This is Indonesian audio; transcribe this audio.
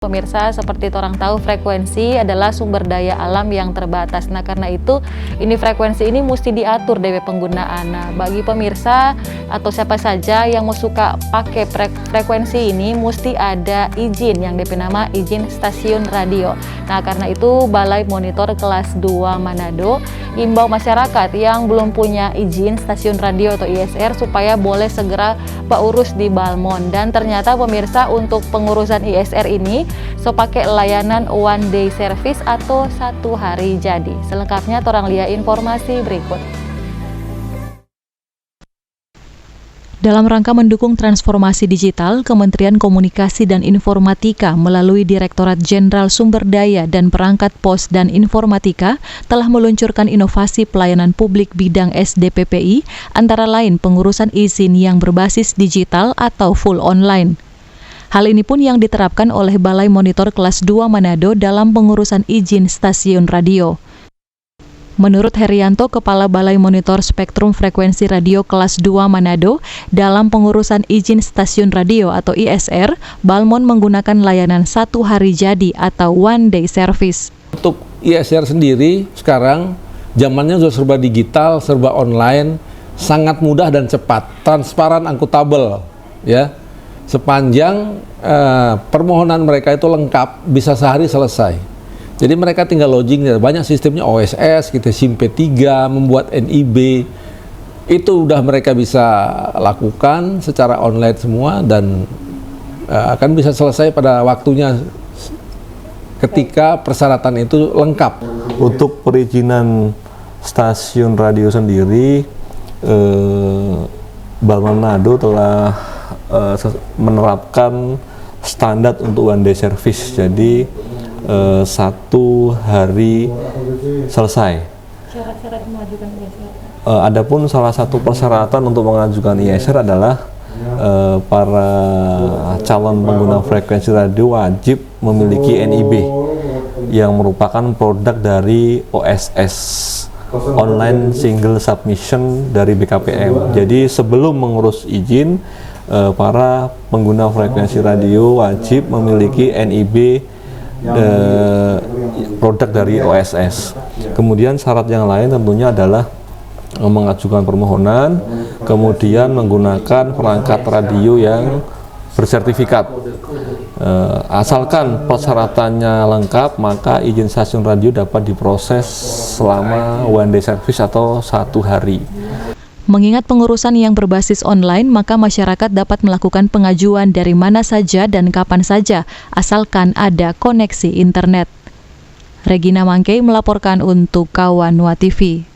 Pemirsa, seperti orang tahu, frekuensi adalah sumber daya alam yang terbatas. Nah, karena itu ini frekuensi ini mesti diatur dari penggunaan. Nah, bagi pemirsa atau siapa saja yang mau suka pakai frekuensi ini mesti ada izin yang DP nama izin stasiun radio. Nah, karena itu Balai Monitor Kelas 2 Manado imbau masyarakat yang belum punya izin stasiun radio atau ISR supaya boleh segera urus di Balmon. Dan ternyata pemirsa, untuk pengurusan ISR ini pakai layanan one day service atau 1 hari jadi. Selengkapnya torang lihat informasi berikut. Dalam rangka mendukung transformasi digital, Kementerian Komunikasi dan Informatika melalui Direktorat Jenderal Sumber Daya dan Perangkat Pos dan Informatika telah meluncurkan inovasi pelayanan publik bidang SDPPI, antara lain pengurusan izin yang berbasis digital atau full online. Hal ini pun yang diterapkan oleh Balai Monitor Kelas 2 Manado dalam pengurusan izin stasiun radio. Menurut Herianto, Kepala Balai Monitor Spektrum Frekuensi Radio Kelas 2 Manado, dalam pengurusan izin stasiun radio atau ISR, Balmon menggunakan layanan 1 hari jadi atau one day service. Untuk ISR sendiri, sekarang zamannya sudah serba digital, serba online, sangat mudah dan cepat, transparan, akuntabel, ya. Sepanjang permohonan mereka itu lengkap, bisa sehari selesai. Jadi mereka tinggal login, banyak sistemnya OSS, gitu, SIM P3, membuat NIB, itu udah mereka bisa lakukan secara online semua dan akan bisa selesai pada waktunya ketika persyaratan itu lengkap. Untuk perizinan stasiun radio sendiri, Balmon Manado telah menerapkan standar untuk one day service, jadi 1 hari selesai. Syarat-syarat mengajukan ISR. Adapun salah satu persyaratan untuk mengajukan ISR adalah para calon pengguna frekuensi radio wajib memiliki NIB yang merupakan produk dari OSS, Online Single Submission dari BKPM. Jadi sebelum mengurus izin, para pengguna frekuensi radio wajib memiliki NIB produk dari OSS. Kemudian syarat yang lain tentunya adalah mengajukan permohonan, kemudian menggunakan perangkat radio yang bersertifikat. Asalkan persyaratannya lengkap, maka izin stasiun radio dapat diproses selama one day service atau 1 hari. Mengingat pengurusan yang berbasis online, maka masyarakat dapat melakukan pengajuan dari mana saja dan kapan saja, asalkan ada koneksi internet. Regina Mangkei melaporkan untuk Kawan Wa TV.